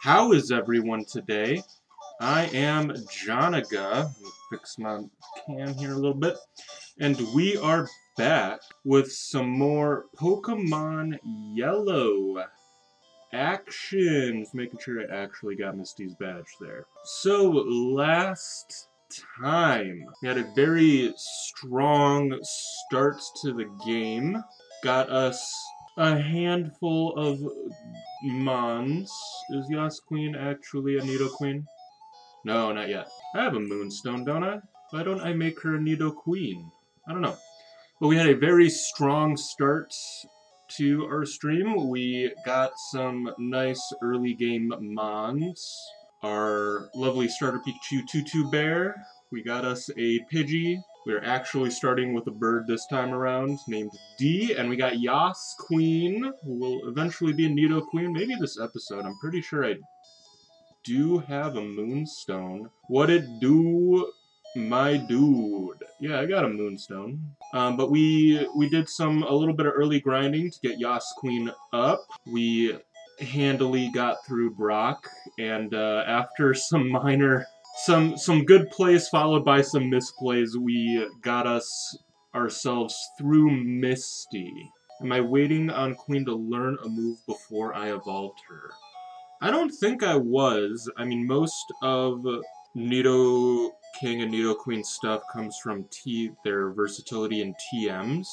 How is everyone today? I am Janaga. Let me fix my cam here a little bit. And we are back with some more Pokemon Yellow actions. Making sure I actually got Misty's badge there. So, last time, we had a very strong start to the game. Got us a handful of Mons. Is Yasqueen actually a Nidoqueen? No, not yet. I have a Moonstone, don't I? Why don't I make her a Nidoqueen? I don't know. But we had a very strong start to our stream. We got some nice early game Mons. Our lovely starter Pikachu Tutu Bear. We got us a Pidgey. We're actually starting with a bird this time around named D, and we got Yasqueen, who will eventually be a Nidoqueen. Maybe this episode. I'm pretty sure I do have a Moonstone. What it do, my dude? Yeah, I got a Moonstone. But we did a little bit of early grinding to get Yasqueen up. We handily got through Brock, and after some minor, some good plays followed by some misplays, we got ourselves through Misty. Am I waiting on Queen to learn a move before I evolved her? I don't think I was. I mean, most of Nidoking and Nidoqueen stuff comes from their versatility in TMs.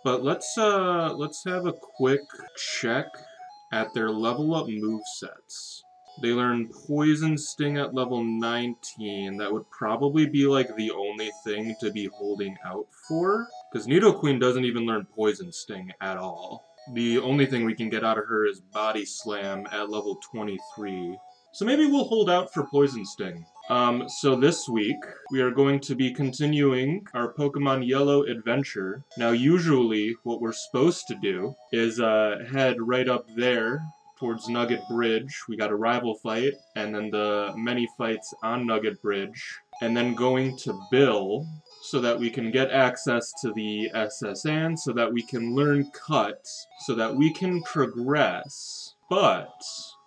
But let's have a quick check at their level up movesets. They learn Poison Sting at level 19. That would probably be like the only thing to be holding out for, because Nidoqueen doesn't even learn Poison Sting at all. The only thing we can get out of her is Body Slam at level 23. So maybe we'll hold out for Poison Sting. So this week, we are going to be continuing our Pokemon Yellow adventure. Now, usually, what we're supposed to do is head right up there towards Nugget Bridge. We got a rival fight, and then the many fights on Nugget Bridge, and then going to Bill, so that we can get access to the SSN, so that we can learn Cut, so that we can progress. But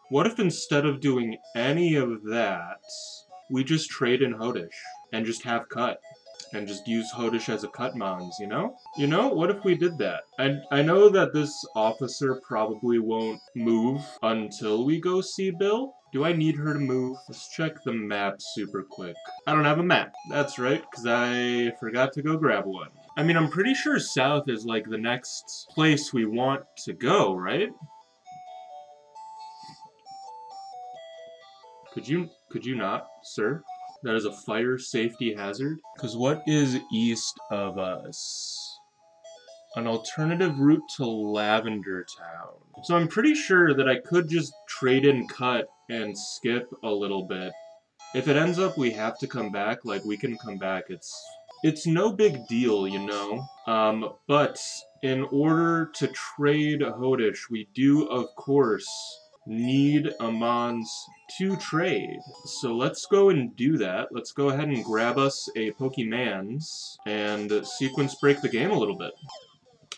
what if instead of doing any of that, we just trade in Hodish and just have Cut? And just use Hodish as a cut mons, you know? You know, what if we did that? I know that this officer probably won't move until we go see Bill. Do I need her to move? Let's check the map super quick. I don't have a map. That's right, because I forgot to go grab one. I mean, I'm pretty sure south is like the next place we want to go, right? Could you not, sir? That is a fire safety hazard? Because what is east of us? An alternative route to Lavender Town. So I'm pretty sure that I could just trade in Cut and skip a little bit. If it ends up we have to come back, like, we can come back. It's no big deal, you know? But in order to trade Hodish, we do, of course, need a Mons to trade. So let's go and do that. Let's go ahead and grab us a Pokemans and sequence break the game a little bit.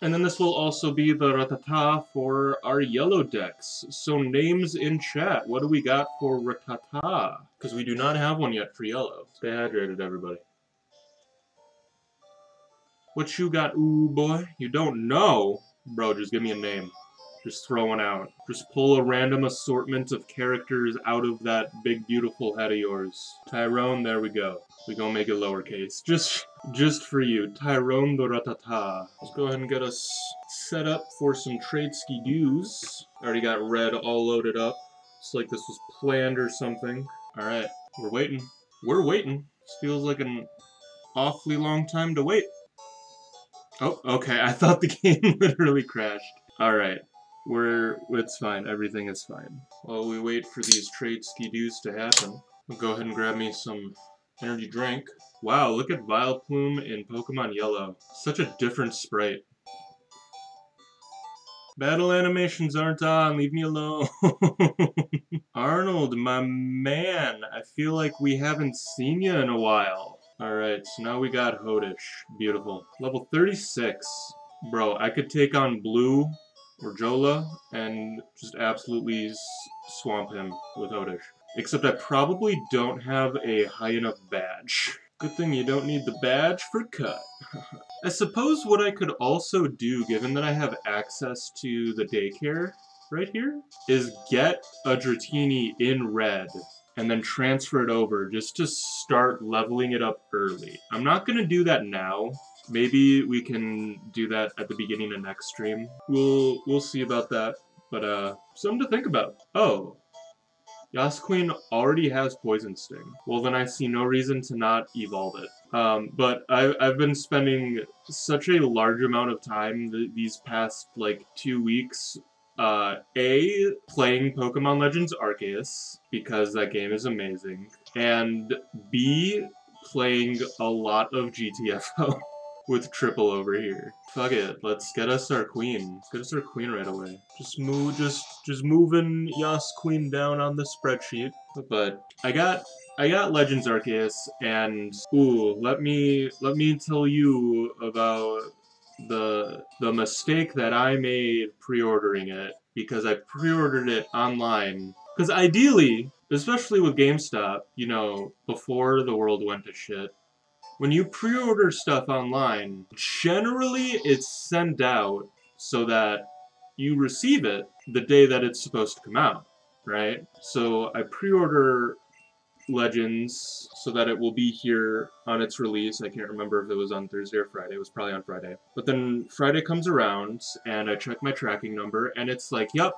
And then this will also be the Rattata for our yellow decks. So names in chat. What do we got for Rattata? Because we do not have one yet for yellow. Stay hydrated, everybody. What you got, ooh boy? You don't know? Bro, just give me a name. Just throw one out. Just pull a random assortment of characters out of that big, beautiful head of yours. Tyrone, there we go. We gonna make it lowercase. Just for you. Tyrone the Rattata. Let's go ahead and get us set up for some trade ski-doos. Already got red all loaded up. It's like this was planned or something. Alright, we're waiting. We're waiting. This feels like an awfully long time to wait. Oh, okay. I thought the game literally crashed. Alright. It's fine. Everything is fine. While we wait for these trade ski-doos to happen, I'll go ahead and grab me some energy drink. Wow, look at Vileplume in Pokemon Yellow. Such a different sprite. Battle animations aren't on. Leave me alone. Arnold, my man. I feel like we haven't seen you in a while. Alright, so now we got Hodish. Beautiful. Level 36. Bro, I could take on Blue or Jola and just absolutely swamp him with Odish. Except I probably don't have a high enough badge. Good thing you don't need the badge for cut. I suppose what I could also do, given that I have access to the daycare right here, is get a Dratini in red and then transfer it over just to start leveling it up early. I'm not going to do that now. Maybe we can do that at the beginning of next stream. We'll see about that, but something to think about. Oh, Yasqueen already has Poison Sting. Well, then I see no reason to not evolve it. But I've been spending such a large amount of time these past, like, 2 weeks, A, playing Pokemon Legends Arceus, because that game is amazing, and B, playing a lot of GTFO. With Triple over here. Fuck it, let's get us our queen. Let's get us our queen right away. Just moving Yas Queen down on the spreadsheet. But I got Legends Arceus, and ooh, let me tell you about the mistake that I made pre-ordering it, because I pre-ordered it online. Because ideally, especially with GameStop, you know, before the world went to shit, when you pre-order stuff online, generally it's sent out so that you receive it the day that it's supposed to come out, right? So I pre-order Legends so that it will be here on its release. I can't remember if it was on Thursday or Friday. It was probably on Friday. But then Friday comes around and I check my tracking number and it's like, yep,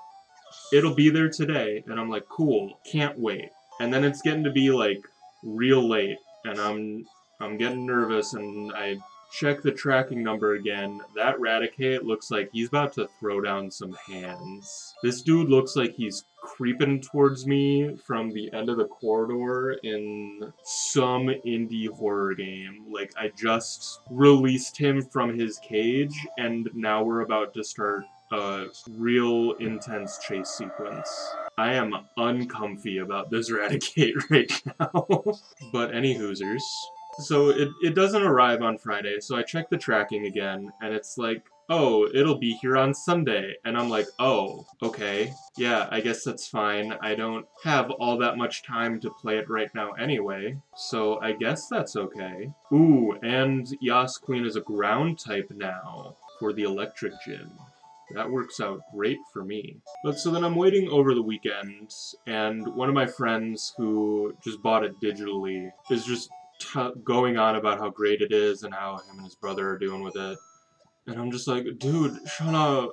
it'll be there today. And I'm like, cool, can't wait. And then it's getting to be like real late and I'm getting nervous, and I check the tracking number again. That Raticate looks like he's about to throw down some hands. This dude looks like he's creeping towards me from the end of the corridor in some indie horror game. Like, I just released him from his cage, and now we're about to start a real intense chase sequence. I am uncomfy about this Raticate right now. But any Hoosers. So it doesn't arrive on Friday, so I check the tracking again, and it's like, oh, it'll be here on Sunday. And I'm like, oh, okay. Yeah, I guess that's fine. I don't have all that much time to play it right now anyway, so I guess that's okay. Ooh, and Yas Queen is a ground type now for the electric gym. That works out great for me. But so then I'm waiting over the weekend, and one of my friends who just bought it digitally is just going on about how great it is and how him and his brother are doing with it. And I'm just like, dude, shut up.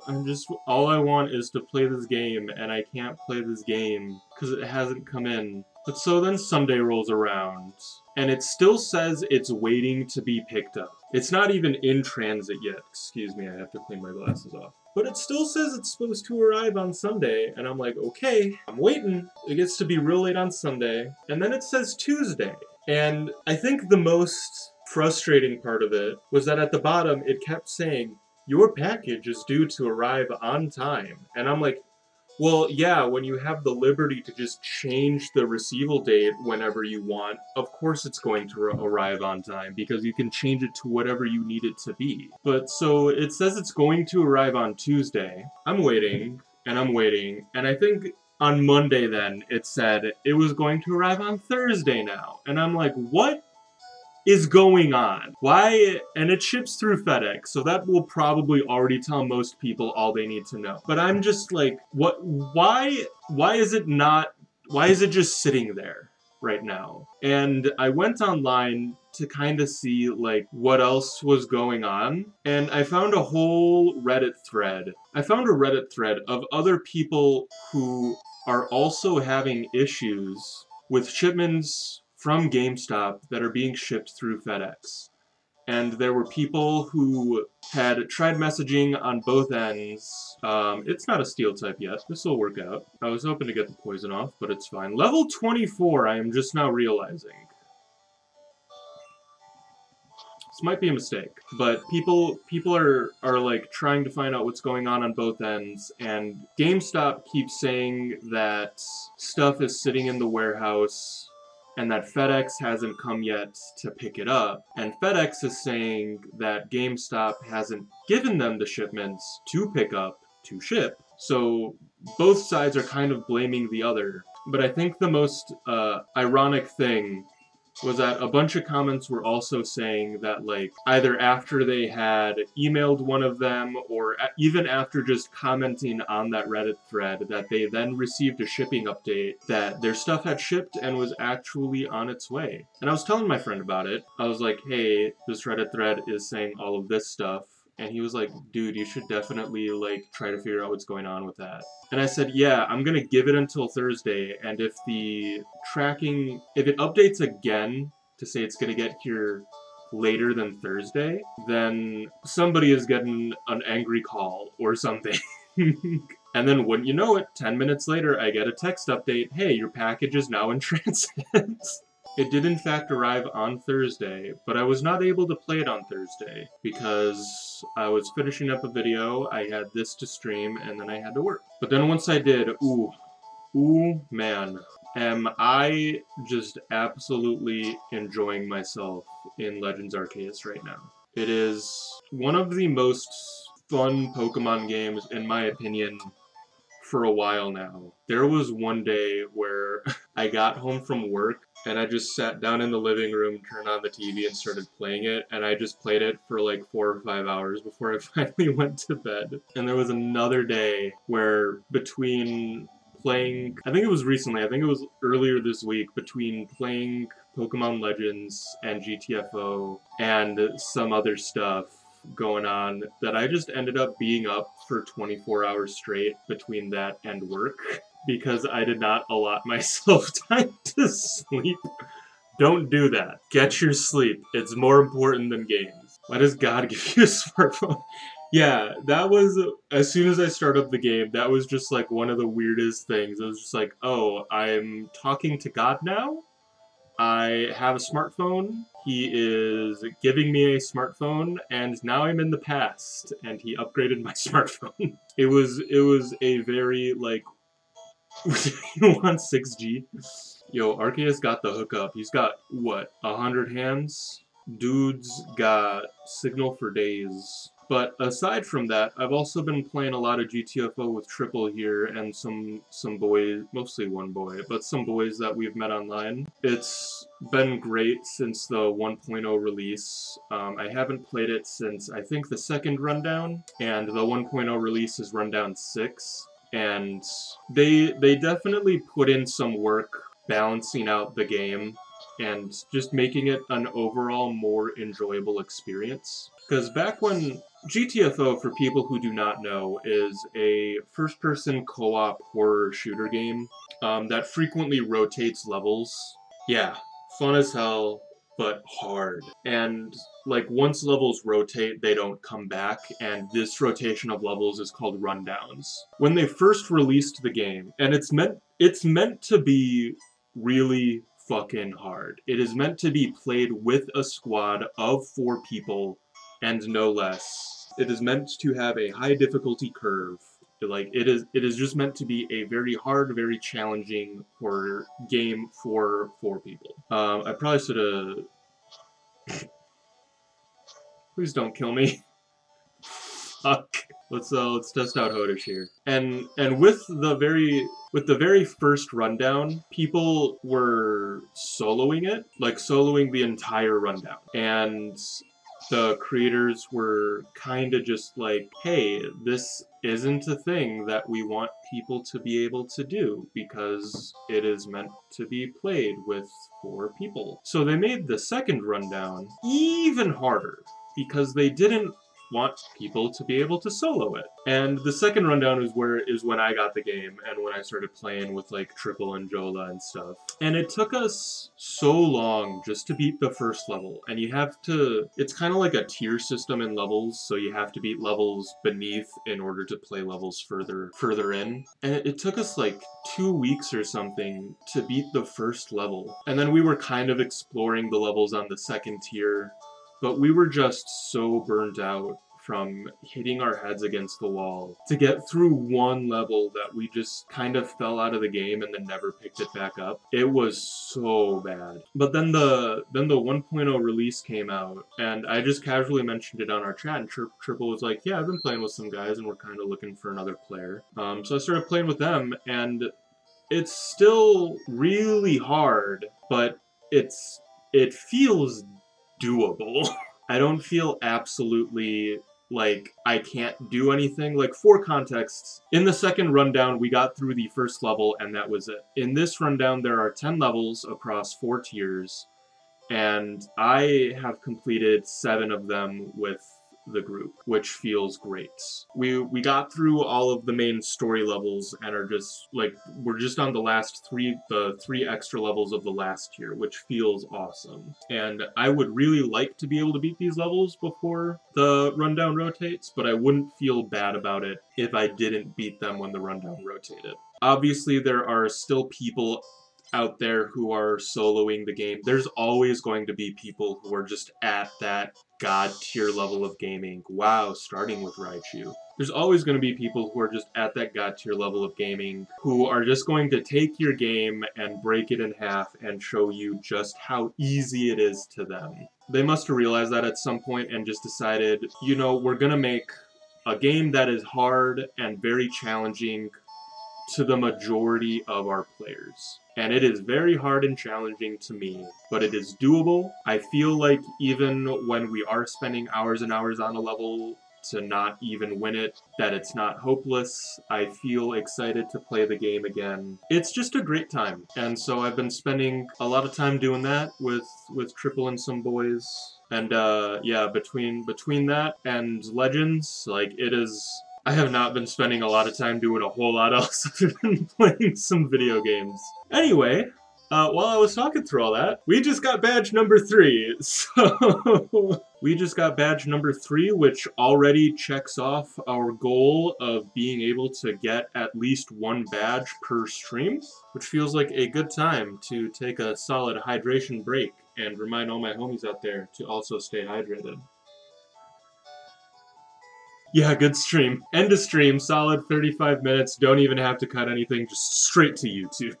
All I want is to play this game, and I can't play this game because it hasn't come in. But so then Sunday rolls around, and it still says it's waiting to be picked up. It's not even in transit yet. Excuse me, I have to clean my glasses off. But it still says it's supposed to arrive on Sunday, and I'm like, okay, I'm waiting. It gets to be real late on Sunday, and then it says Tuesday. And I think the most frustrating part of it was that at the bottom it kept saying, your package is due to arrive on time. And I'm like, well, yeah, when you have the liberty to just change the receival date whenever you want, of course it's going to arrive on time, because you can change it to whatever you need it to be. But so it says it's going to arrive on Tuesday. I'm waiting, and I think on Monday then it said it was going to arrive on Thursday now. And I'm like, what is going on? Why? And it ships through FedEx, so that will probably already tell most people all they need to know. But I'm just like, what? Why is it just sitting there right now? And I went online to kind of see like what else was going on, and I found a whole Reddit thread. I found a Reddit thread of other people who are also having issues with shipments from GameStop that are being shipped through FedEx. And there were people who had tried messaging on both ends. It's not a steel type yet. This will work out. I was hoping to get the poison off, but it's fine. Level 24, I am just now realizing. This might be a mistake, but people are like trying to find out what's going on both ends, and GameStop keeps saying that stuff is sitting in the warehouse and that FedEx hasn't come yet to pick it up, and FedEx is saying that GameStop hasn't given them the shipments to pick up to ship. So both sides are kind of blaming the other. But I think the most ironic thing was that a bunch of comments were also saying that, like, either after they had emailed one of them or even after just commenting on that Reddit thread, that they then received a shipping update that their stuff had shipped and was actually on its way. And I was telling my friend about it. I was like, hey, this Reddit thread is saying all of this stuff. And he was like, dude, you should definitely, like, try to figure out what's going on with that. And I said, yeah, I'm gonna give it until Thursday, and if the tracking, if it updates again to say it's gonna get here later than Thursday, then somebody is getting an angry call or something. And then wouldn't you know it, 10 minutes later, I get a text update, hey, your package is now in transit. It did in fact arrive on Thursday, but I was not able to play it on Thursday because I was finishing up a video, I had this to stream, and then I had to work. But then once I did, ooh man, am I just absolutely enjoying myself in Legends Arceus right now. It is one of the most fun Pokemon games, in my opinion, for a while now. There was one day where I got home from work and I just sat down in the living room, turned on the TV, and started playing it, and I just played it for like 4 or 5 hours before I finally went to bed. And there was another day where between playing, I think it was recently, I think it was earlier this week, between playing Pokemon Legends and GTFO and some other stuff going on, that I just ended up being up for 24 hours straight between that and work because I did not allot myself time to sleep. Don't do that. Get your sleep. It's more important than games. Why does God give you a smartphone? Yeah, that was, as soon as I started up the game, that was just like one of the weirdest things. It was just like, oh, I'm talking to God now? I have a smartphone, he is giving me a smartphone, and now I'm in the past, and he upgraded my smartphone. It was a very, like, you want 6G? Yo, Arceus got the hookup. He's got, what, 100 hands? Dude's got signal for days. But aside from that, I've also been playing a lot of GTFO with Triple here and some boys, mostly one boy, but some boys that we've met online. It's been great since the 1.0 release. I haven't played it since, I think, the second rundown, and the 1.0 release is rundown 6. And they definitely put in some work balancing out the game and just making it an overall more enjoyable experience. Because back when GTFO, for people who do not know, is a first-person co-op horror shooter game that frequently rotates levels. Yeah, fun as hell, but hard. And like once levels rotate, they don't come back, and this rotation of levels is called rundowns. When they first released the game, and it's meant to be really fucking hard. It is meant to be played with a squad of 4 people and no less. It is meant to have a high difficulty curve. Like it is just meant to be a very hard, very challenging horror game for 4 people. I probably should have. Please don't kill me. Fuck. Let's test out Hodish here. And with the very first rundown, people were soloing it, like soloing the entire rundown. And the creators were kind of just like, hey, this isn't a thing that we want people to be able to do because it is meant to be played with 4 people. So they made the second rundown even harder because they didn't want people to be able to solo it. And the second rundown is when I got the game and when I started playing with like Triple and Jola and stuff. And it took us so long just to beat the first level. And you have to, it's kind of like a tier system in levels, so you have to beat levels beneath in order to play levels further in. And it took us like 2 weeks or something to beat the first level. And then we were kind of exploring the levels on the second tier, but we were just so burnt out from hitting our heads against the wall to get through one level that we just kind of fell out of the game and then never picked it back up. It was so bad. But then the 1.0 release came out, and I just casually mentioned it on our chat, and Triple was like, yeah, I've been playing with some guys and we're kind of looking for another player. So I started playing with them, and it's still really hard, but it feels doable. I don't feel absolutely like I can't do anything. Like, for context, in the second rundown, we got through the first level, and that was it. In this rundown, there are 10 levels across 4 tiers, and I have completed 7 of them with the group, which feels great. We got through all of the main story levels and are just like, we're just on the last 3 extra levels of the last tier, which feels awesome. And I would really like to be able to beat these levels before the rundown rotates, but I wouldn't feel bad about it if I didn't beat them when the rundown rotated. Obviously, there are still people out there who are soloing the game. There's always going to be people who are just at that god tier level of gaming. Wow, starting with Raichu. There's always going to be people who are just at that god tier level of gaming who are just going to take your game and break it in half and show you just how easy it is to them. They must have realized that at some point and just decided, you know, we're going to make a game that is hard and very challenging to the majority of our players. And it is very hard and challenging to me, but it is doable. I feel like even when we are spending hours and hours on a level to not even win it, that it's not hopeless. I feel excited to play the game again. It's just a great time. And so I've been spending a lot of time doing that with Triple and some boys. And yeah, between that and Legends, like, it is... I have not been spending a lot of time doing a whole lot else other than playing some video games. Anyway, while I was talking through all that, we just got badge number 3. So we just got badge number 3, which already checks off our goal of being able to get at least 1 badge per stream, which feels like a good time to take a solid hydration break and remind all my homies out there to also stay hydrated. Yeah, good stream. End of stream, solid 35 minutes, don't even have to cut anything, just straight to YouTube.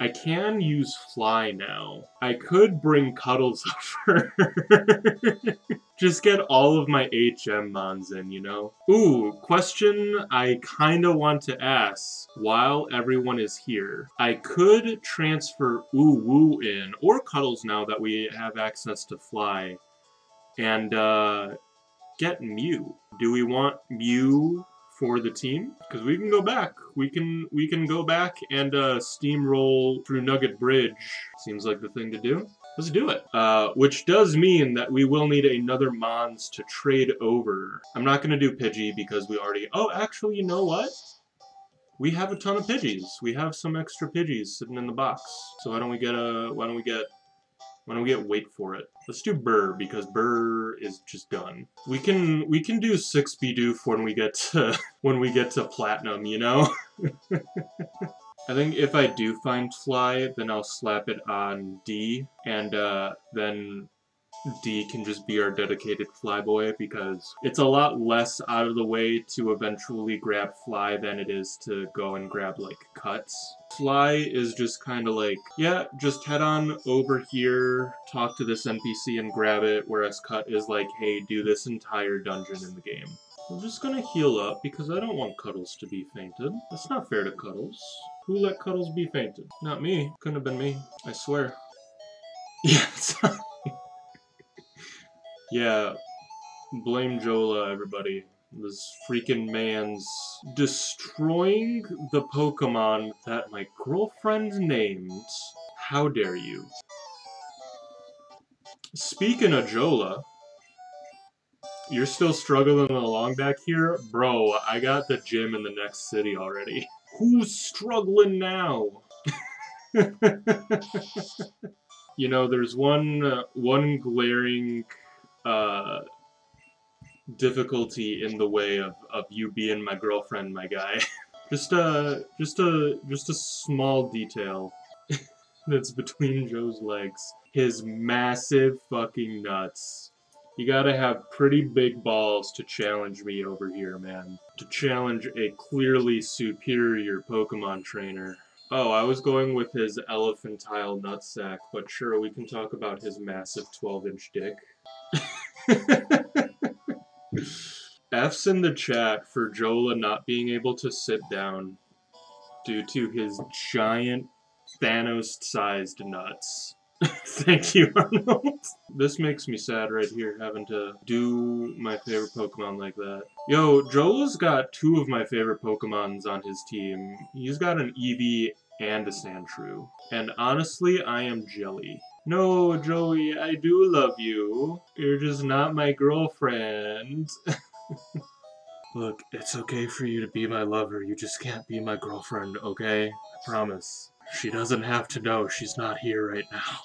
I can use Fly now. I could bring Cuddles over. Just get all of my HM mons in, you know? Ooh, question I kinda want to ask while everyone is here. I could transfer Woo in, or Cuddles now that we have access to Fly, and get Mew. Do we want Mew for the team? Because we can go back. We can go back and steamroll through Nugget Bridge. Seems like the thing to do. Let's do it. Which does mean that we will need another Mons to trade over. I'm not gonna do Pidgey because we already... Oh, actually, you know what? We have a ton of Pidgeys. We have some extra Pidgeys sitting in the box. So why don't we get wait for it? Let's do Burr, because Burr is just done. We can do 6 Bidoof when we get to Platinum, you know? I think if I do find Fly, then I'll slap it on D, and then D can just be our dedicated Flyboy, because it's a lot less out of the way to eventually grab Fly than it is to go and grab, like, Cuts. Fly is just kind of like, yeah, just head on over here, talk to this NPC and grab it, whereas Cut is like, hey, do this entire dungeon in the game. I'm just gonna heal up, because I don't want Cuddles to be fainted. That's not fair to Cuddles. Who let Cuddles be fainted? Not me. Couldn't have been me. I swear. Yeah, yeah, blame Jola, everybody. This freaking man's destroying the Pokemon that my girlfriend named. How dare you? Speaking of Jola, you're still struggling along back here? Bro, I got the gym in the next city already. Who's struggling now? You know, there's one glaring difficulty in the way of you being my girlfriend, my guy. just a small detail that's between Joe's legs. His massive fucking nuts. You gotta have pretty big balls to challenge me over here, man. To challenge a clearly superior Pokemon trainer. Oh, I was going with his elephantile nutsack, but sure, we can talk about his massive 12-inch dick. F's in the chat for Jola not being able to sit down due to his giant Thanos-sized nuts. Thank you, Arnold. This makes me sad right here, having to do my favorite Pokemon like that. Yo, Jola's got two of my favorite Pokemons on his team. He's got an Eevee and a Sandshrew. And honestly, I am jelly. No, Joey, I do love you. You're just not my girlfriend. Look, it's okay for you to be my lover, you just can't be my girlfriend, okay? I promise. She doesn't have to know she's not here right now.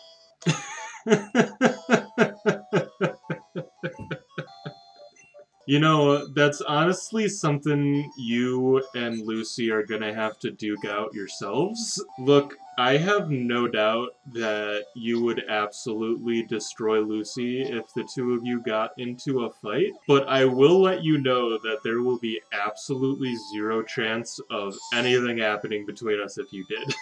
You know, that's honestly something you and Lucy are gonna have to duke out yourselves. Look, I have no doubt that you would absolutely destroy Lucy if the two of you got into a fight, but I will let you know that there will be absolutely zero chance of anything happening between us if you did.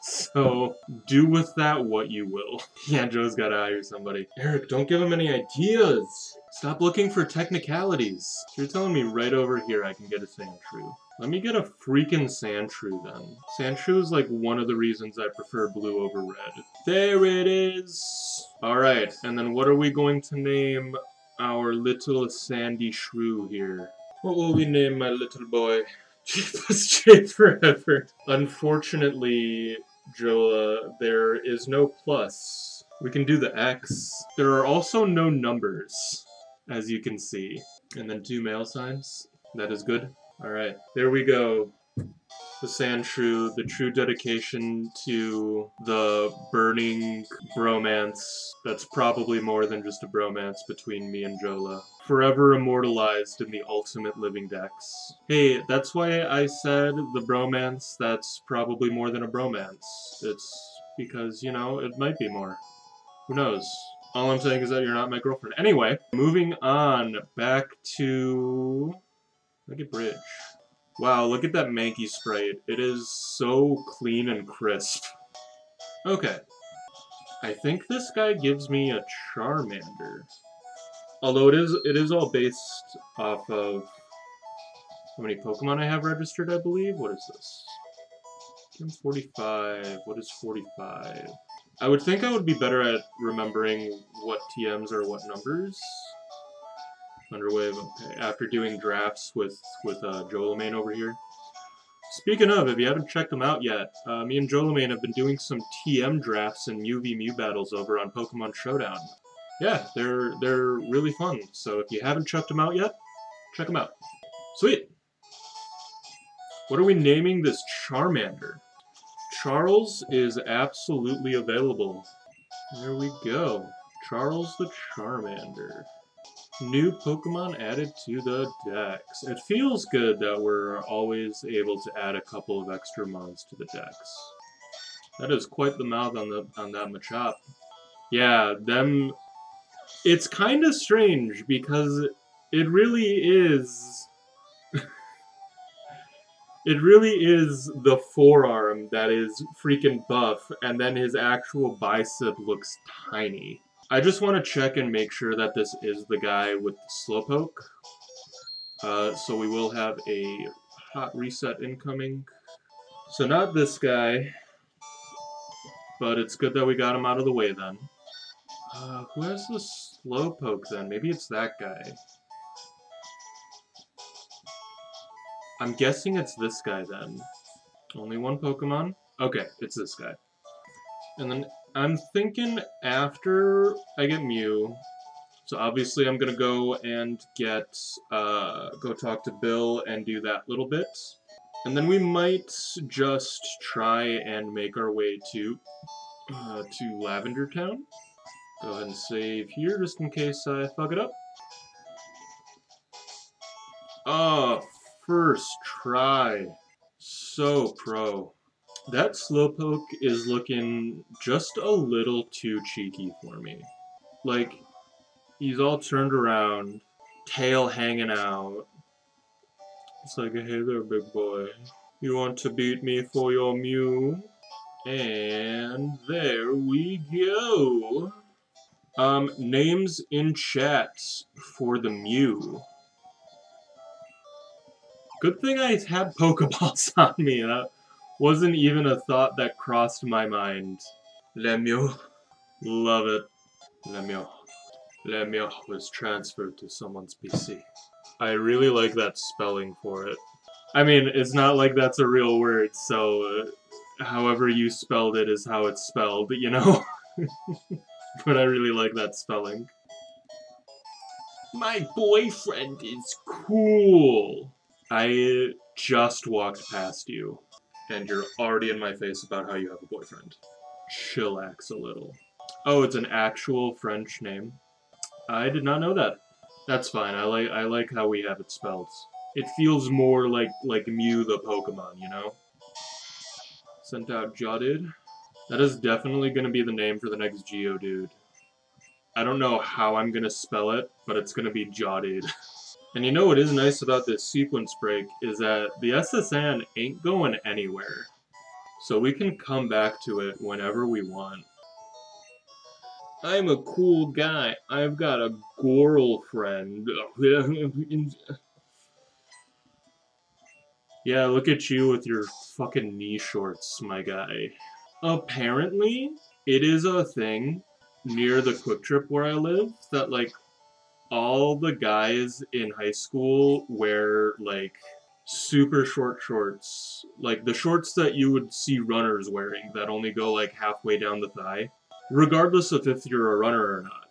So, do with that what you will. Yeah, Joe's gotta hire somebody. Eric, don't give him any ideas! Stop looking for technicalities. So you're telling me right over here I can get a Sandshrew. Let me get a freaking Sandshrew then. Sandshrew is like one of the reasons I prefer blue over red. There it is! Alright, and then what are we going to name our little sandy shrew here? What will we name my little boy? G plus J forever. Unfortunately, Jola, there is no plus. We can do the X. There are also no numbers, as you can see. And then 2 male signs. That is good. Alright, there we go. The Sandshrew, the true dedication to the burning bromance that's probably more than just a bromance between me and Jola. Forever immortalized in the ultimate living dex. Hey, that's why I said the bromance that's probably more than a bromance. It's because, you know, it might be more. Who knows? All I'm saying is that you're not my girlfriend. Anyway, moving on back to... Look at Bridge. Wow, look at that Mankey sprite. It is so clean and crisp. Okay. I think this guy gives me a Charmander. Although it is all based off of how many Pokemon I have registered, I believe. What is this? I'm 45. What is 45? I would think I would be better at remembering what TMs are what numbers. Underwave, okay. After doing drafts with Joelmain over here. Speaking of, if you haven't checked them out yet, me and Joelmain have been doing some TM drafts and Mew v Mew battles over on Pokemon Showdown. Yeah, they're really fun, so if you haven't checked them out yet, check them out. Sweet! What are we naming this Charmander? Charles is absolutely available. There we go. Charles the Charmander. New Pokemon added to the Dex. It feels good that we're always able to add a couple of extra mons to the Dex. That is quite the mouth on that Machop. Yeah, them... It's kind of strange, because it really is... It really is the forearm that is freaking buff, and then his actual bicep looks tiny. I just want to check and make sure that this is the guy with the Slowpoke. So we will have a hot reset incoming. So not this guy, but it's good that we got him out of the way then. Who has the Slowpoke then? Maybe it's that guy. I'm guessing it's this guy then. Only one Pokemon? Okay, it's this guy. And then I'm thinking after I get Mew, so obviously I'm gonna go and get, go talk to Bill and do that little bit. And then we might just try and make our way to Lavender Town. Go ahead and save here just in case I fuck it up. Oh, first try. So pro. That Slowpoke is looking just a little too cheeky for me. Like, He's all turned around, tail hanging out. It's like, hey there, big boy. You want to beat me for your Mew? And there we go. Names in chat for the Mew. Good thing I had Pokeballs on me. That wasn't even a thought that crossed my mind. Lemio. Love it. Lemio. Lemio was transferred to someone's PC. I really like that spelling for it. I mean, it's not like that's a real word, so however you spelled it is how it's spelled, you know? But I really like that spelling. My boyfriend is cool! I just walked past you, and you're already in my face about how you have a boyfriend. Chillax a little. Oh, it's an actual French name. I did not know that. That's fine. I like how we have it spelled. It feels more like Mew the Pokemon, you know? Sent out Jotted. That is definitely gonna be the name for the next Geodude. I don't know how I'm gonna spell it, but it's gonna be Jotted. And you know what is nice about this sequence break is that the SSN ain't going anywhere. So we can come back to it whenever we want. I'm a cool guy. I've got a girlfriend. Yeah, look at you with your fucking knee shorts, my guy. Apparently, it is a thing near the Quick Trip where I live that, like, all the guys in high school wear, like, super short shorts. Like, the shorts that you would see runners wearing that only go, like, halfway down the thigh. Regardless of if you're a runner or not.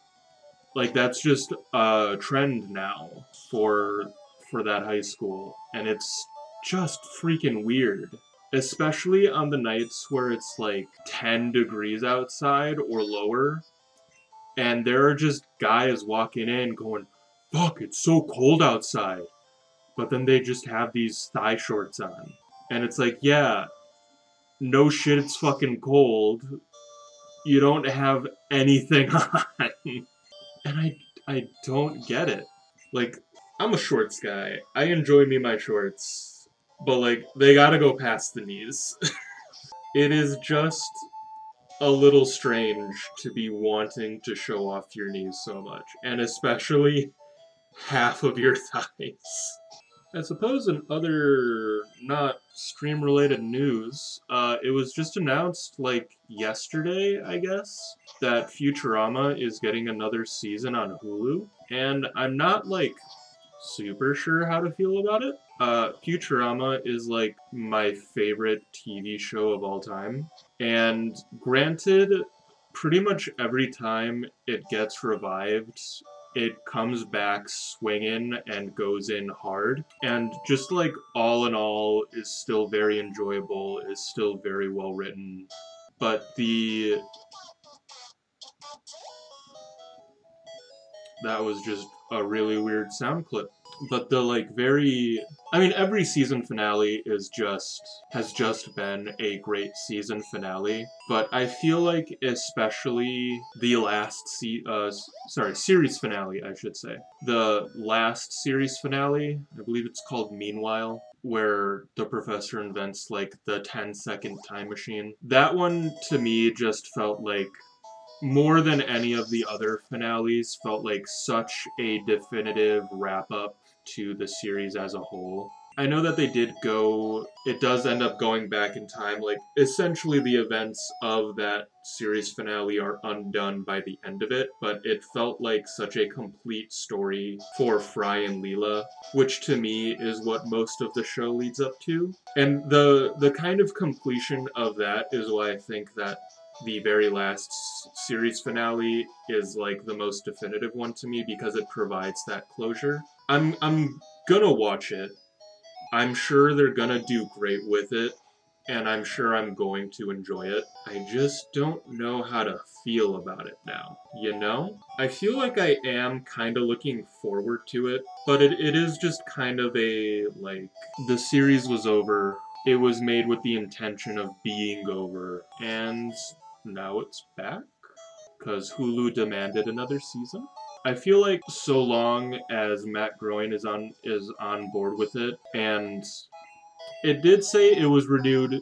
Like, that's just a trend now for that high school. And it's just freaking weird. Especially on the nights where it's, like, 10 degrees outside or lower. And there are just guys walking in going, fuck, it's so cold outside. But then they just have these thigh shorts on. And it's like, yeah, no shit, it's fucking cold. You don't have anything on. And I don't get it. Like, I'm a shorts guy. I enjoy me my shorts. But, like, they gotta go past the knees. It is just a little strange to be wanting to show off your knees so much. And especially half of your thighs. I suppose in other not stream-related news, it was just announced, like, yesterday, I guess, that Futurama is getting another season on Hulu, and I'm not, like, super sure how to feel about it. Futurama is, like, my favorite TV show of all time, and granted, pretty much every time it gets revived, it comes back swinging and goes in hard. And just like all in all is still very enjoyable, is still very well written. But that was just a really weird sound clip. But the like very I mean every season finale has just been a great season finale, but I feel like especially the last series finale, I should say. The last series finale, I believe it's called Meanwhile, where the professor invents like the 10-second time machine. That one to me just felt like more than any of the other finales, felt like such a definitive wrap-up to the series as a whole. I know that it does end up going back in time, like, essentially the events of that series finale are undone by the end of it, but it felt like such a complete story for Fry and Leela, which to me is what most of the show leads up to. And the kind of completion of that is why I think that the very last series finale is like the most definitive one to me because it provides that closure. I'm gonna watch it. I'm sure they're gonna do great with it, and I'm sure I'm going to enjoy it. I just don't know how to feel about it now, you know? I feel like I am kind of looking forward to it, but it is just kind of a, like, the series was over, it was made with the intention of being over, and now it's back? Because Hulu demanded another season? I feel like so long as Matt Groening is on board with it, and it did say it was renewed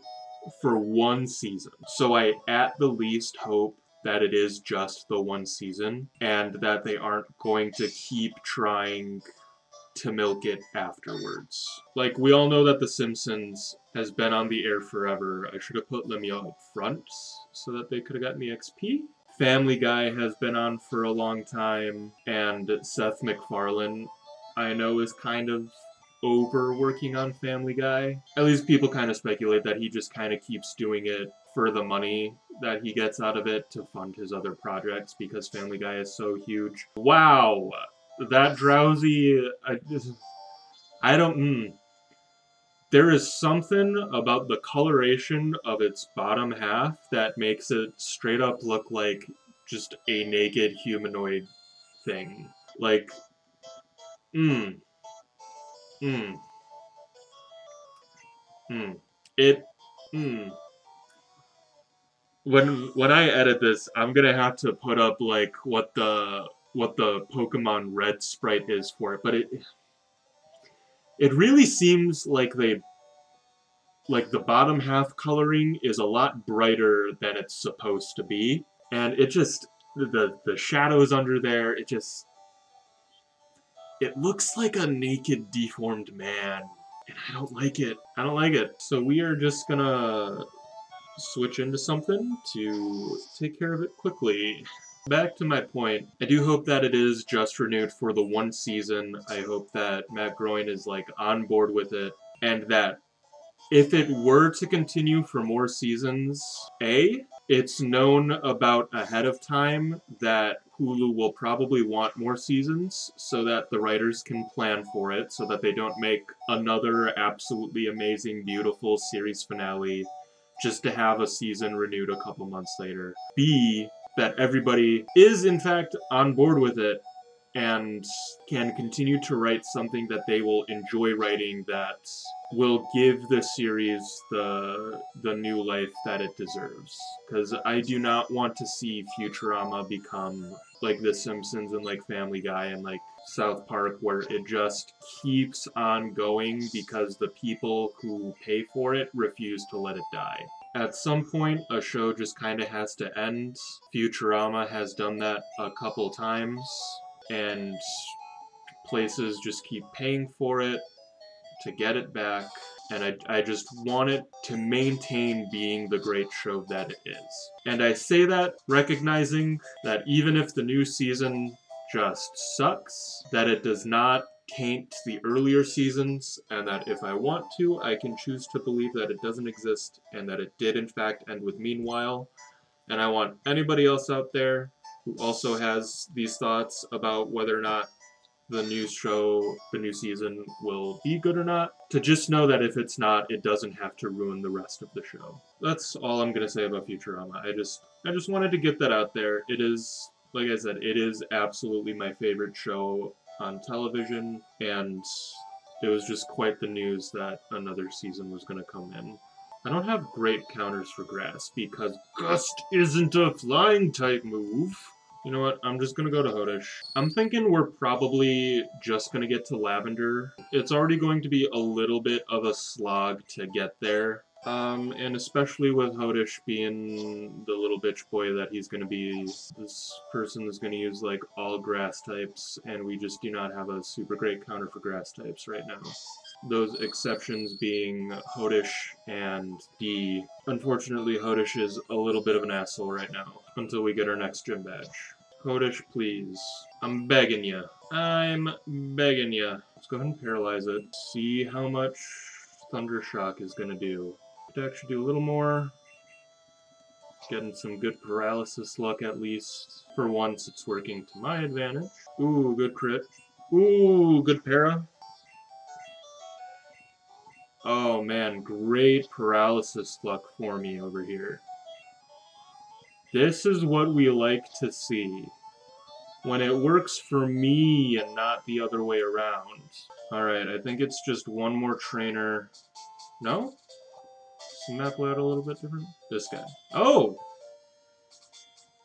for 1 season. So I at the least hope that it is just the 1 season and that they aren't going to keep trying to milk it afterwards. Like, we all know that The Simpsons has been on the air forever. I should have put Lemuel up front so that they could have gotten the XP. Family Guy has been on for a long time, and Seth MacFarlane, I know, is kind of over working on Family Guy. At least people kind of speculate that he just kind of keeps doing it for the money that he gets out of it to fund his other projects because Family Guy is so huge. Wow! That drowsy... I don't... There is something about the coloration of its bottom half that makes it straight up look like just a naked humanoid thing. Like, mmm. Mmm. Mmm. It... Mmm. When I edit this, I'm gonna have to put up, like, what the Pokemon Red sprite is for it, but it really seems like the bottom half coloring is a lot brighter than it's supposed to be. And it just, the shadows under there, it looks like a naked, deformed man. And I don't like it. I don't like it. So we are just gonna switch into something to take care of it quickly. Back to my point, I do hope that it is just renewed for the 1 season. I hope that Matt Groening is, like, on board with it, and that if it were to continue for more seasons, it's known about ahead of time that Hulu will probably want more seasons so that the writers can plan for it, so that they don't make another absolutely amazing, beautiful series finale just to have a season renewed a couple months later. B, that everybody is in fact on board with it and can continue to write something that they will enjoy writing that will give the series the new life that it deserves. Because I do not want to see Futurama become like The Simpsons and like Family Guy and like South Park, where it just keeps on going because the people who pay for it refuse to let it die. At some point, a show just kind of has to end. Futurama has done that a couple times, and places just keep paying for it to get it back, and I just want it to maintain being the great show that it is. And I say that recognizing that even if the new season just sucks, that it does not taint the earlier seasons, and that if I want to, I can choose to believe that it doesn't exist, and that it did in fact end with Meanwhile. And I want anybody else out there who also has these thoughts about whether or not the new show, the new season will be good or not, to just know that if it's not, it doesn't have to ruin the rest of the show. That's all I'm gonna say about Futurama. I just wanted to get that out there. It is, like I said, it is absolutely my favorite show on television, and it was just quite the news that another season was gonna come in. I don't have great counters for Grass, because Gust isn't a flying type move. You know what, I'm just gonna go to Hodish. I'm thinking we're probably just gonna get to Lavender. It's already going to be a little bit of a slog to get there. And especially with Hodish being the little bitch boy that he's gonna be, this person is gonna use like all grass types, and we just do not have a super great counter for grass types right now. Those exceptions being Hodish and D. Unfortunately, Hodish is a little bit of an asshole right now, until we get our next gym badge. Hodish, please. I'm begging ya. I'm begging ya. Let's go ahead and paralyze it. See how much Thunder Shock is gonna do. Could actually do a little more. Getting some good paralysis luck at least. For once, it's working to my advantage. Ooh, good crit. Ooh, good para. Oh man, great paralysis luck for me over here. This is what we like to see. When it works for me and not the other way around. Alright, I think it's just one more trainer. No? Does the map layout a little bit different? This guy. Oh!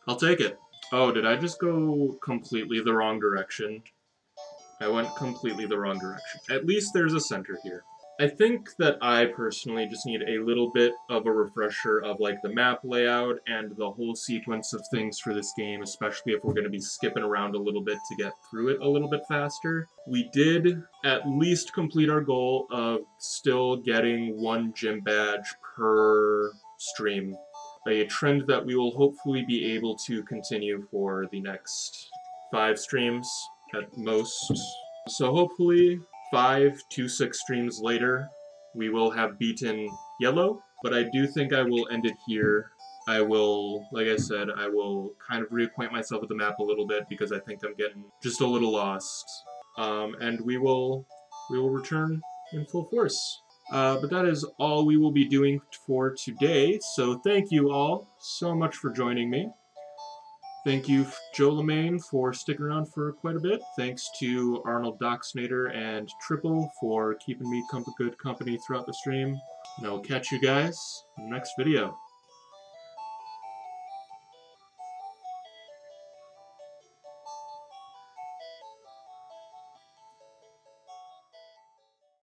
I'll take it. Oh, did I just go completely the wrong direction? I went completely the wrong direction. At least there's a center here. I think that I personally just need a little bit of a refresher of like the map layout and the whole sequence of things for this game, especially if we're going to be skipping around a little bit to get through it a little bit faster. We did at least complete our goal of still getting 1 gym badge per stream, a trend that we will hopefully be able to continue for the next 5 streams at most. So hopefully 5 to 6 streams later, we will have beaten Yellow, but I do think I will end it here. I will, like I said, I will kind of reacquaint myself with the map a little bit because I think I'm getting just a little lost. And we will return in full force. But that is all we will be doing for today, so thank you all so much for joining me. Thank you, Joe LeMaine, for sticking around for quite a bit. Thanks to Arnold Doxnader and Triple for keeping me good company throughout the stream. And I will catch you guys in the next video.